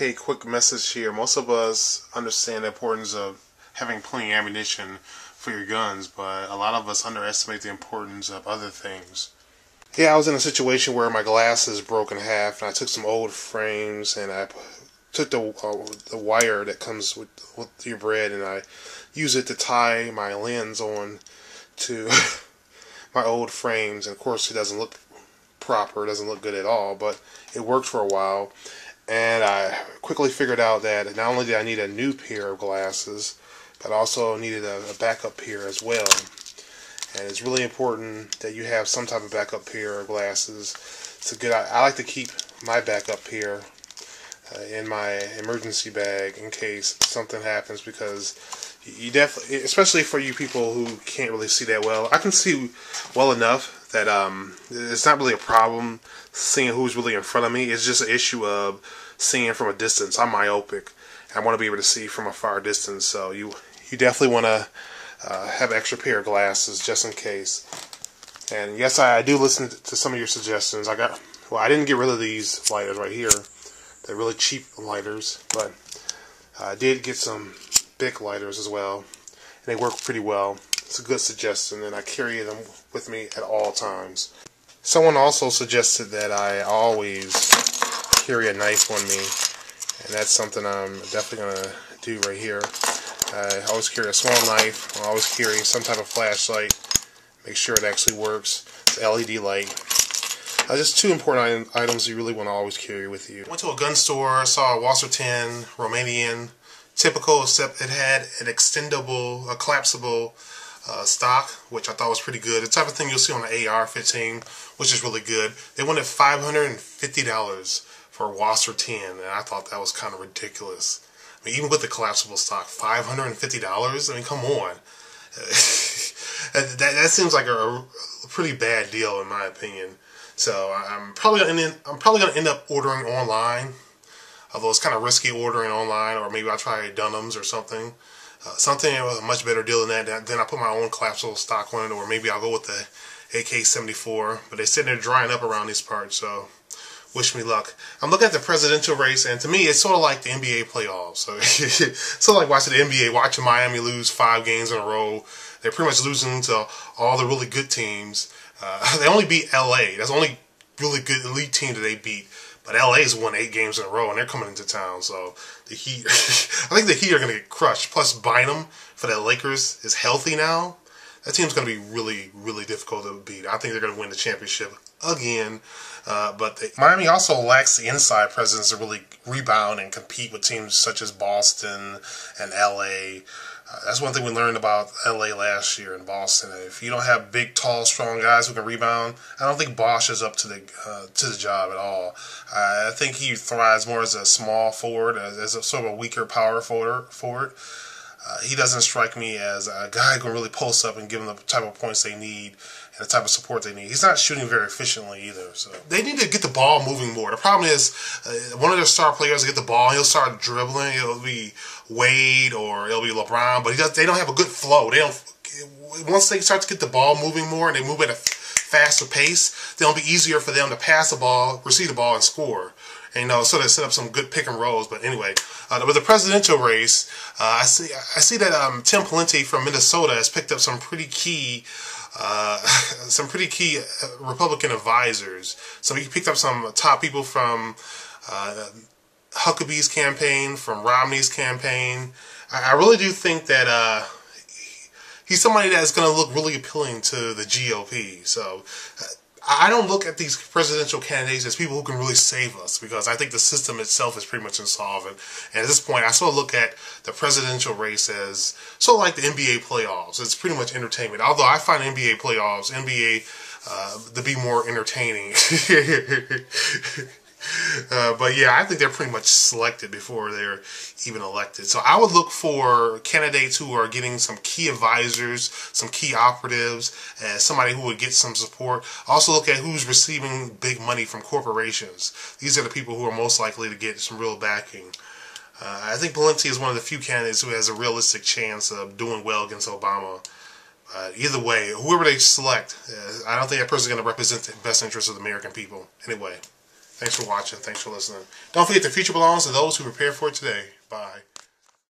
Okay, quick message here. Most of us understand the importance of having plenty of ammunition for your guns, but a lot of us underestimate the importance of other things. Yeah, I was in a situation where my glasses broke in half, and I took some old frames and I took the wire that comes with your bread, and I used it to tie my lens on to my old frames. And of course, it doesn't look proper, it doesn't look good at all, but it worked for a while. And I quickly figured out that not only did I need a new pair of glasses, but I also needed a backup pair as well. And it's really important that you have some type of backup pair of glasses. It's a good. I like to keep my backup pair in my emergency bag in case something happens, because you definitely, especially for you people who can't really see that well. I can see well enough that it's not really a problem seeing who's really in front of me. It's just an issue of seeing from a distance. I'm myopic, and I want to be able to see from a far distance. So you definitely want to have an extra pair of glasses just in case. And yes, I do listen to some of your suggestions. I didn't get rid of these lighters right here. They're really cheap lighters, but I did get some big lighters as well, and they work pretty well. It's a good suggestion, and I carry them with me at all times. Someone also suggested that I always carry a knife on me, and that's something I'm definitely going to do right here. I always carry a small knife. I always carry some type of flashlight. Make sure it actually works. It's an LED light. Just two important items you really want to always carry with you. Went to a gun store, saw a Walser 10, Romanian, typical, except it had an extendable, a collapsible stock, which I thought was pretty good. The type of thing you'll see on the AR-15, which is really good. They wanted $550 for a Walser 10, and I thought that was kind of ridiculous. I mean, even with the collapsible stock, $550? I mean, come on. that seems like a pretty bad deal in my opinion. So I'm probably gonna end up ordering online. Although it's kind of risky ordering online, or maybe I'll try Dunham's or something. Something with a much better deal than that. Then I'll put my own collapsible stock on it, or maybe I'll go with the AK-74. But they said they're drying up around these parts, so wish me luck. I'm looking at the presidential race, and to me, it's sort of like the NBA playoffs. So it's sort of like watching the NBA, watching Miami lose 5 games in a row. They're pretty much losing to all the really good teams. They only beat LA. That's the only really good elite team that they beat. But LA's won 8 games in a row, and they're coming into town. So the Heat, I think the Heat are going to get crushed. Plus, Bynum for the Lakers is healthy now. That team's going to be really, really difficult to beat. I think they're going to win the championship again. But Miami also lacks the inside presence to really rebound and compete with teams such as Boston and LA. That's one thing we learned about LA last year and Boston. If you don't have big, tall, strong guys who can rebound, I don't think Bosch is up to the job at all. I think he thrives more as a small forward, as a sort of a weaker power forward. He doesn't strike me as a guy who can really post up and give them the type of points they need and the type of support they need. He's not shooting very efficiently either. So they need to get the ball moving more. The problem is one of their star players will get the ball, he'll start dribbling. It'll be Wade or it'll be LeBron, but they don't have a good flow. Once they start to get the ball moving more and they move at a faster pace, then it'll be easier for them to pass the ball, receive the ball, and score. And, so they set up some good pick and rolls. But anyway, with the presidential race, I see that Tim Pawlenty from Minnesota has picked up some pretty key Republican advisors. So he picked up some top people from Huckabee's campaign, from Romney's campaign. I really do think that he's somebody that's going to look really appealing to the GOP. So I don't look at these presidential candidates as people who can really save us, because I think the system itself is pretty much insolvent. And at this point, I sort of look at the presidential race as sort of like the NBA playoffs. It's pretty much entertainment. Although I find NBA playoffs, to be more entertaining. But yeah, I think they're pretty much selected before they're even elected. So I would look for candidates who are getting some key advisors, some key operatives, as somebody who would get some support. Also look at who's receiving big money from corporations. These are the people who are most likely to get some real backing. I think Pawlenty is one of the few candidates who has a realistic chance of doing well against Obama. Either way, whoever they select, I don't think that person is going to represent the best interests of the American people. Anyway. Thanks for watching. Thanks for listening. Don't forget the future belongs to those who prepare for it today. Bye.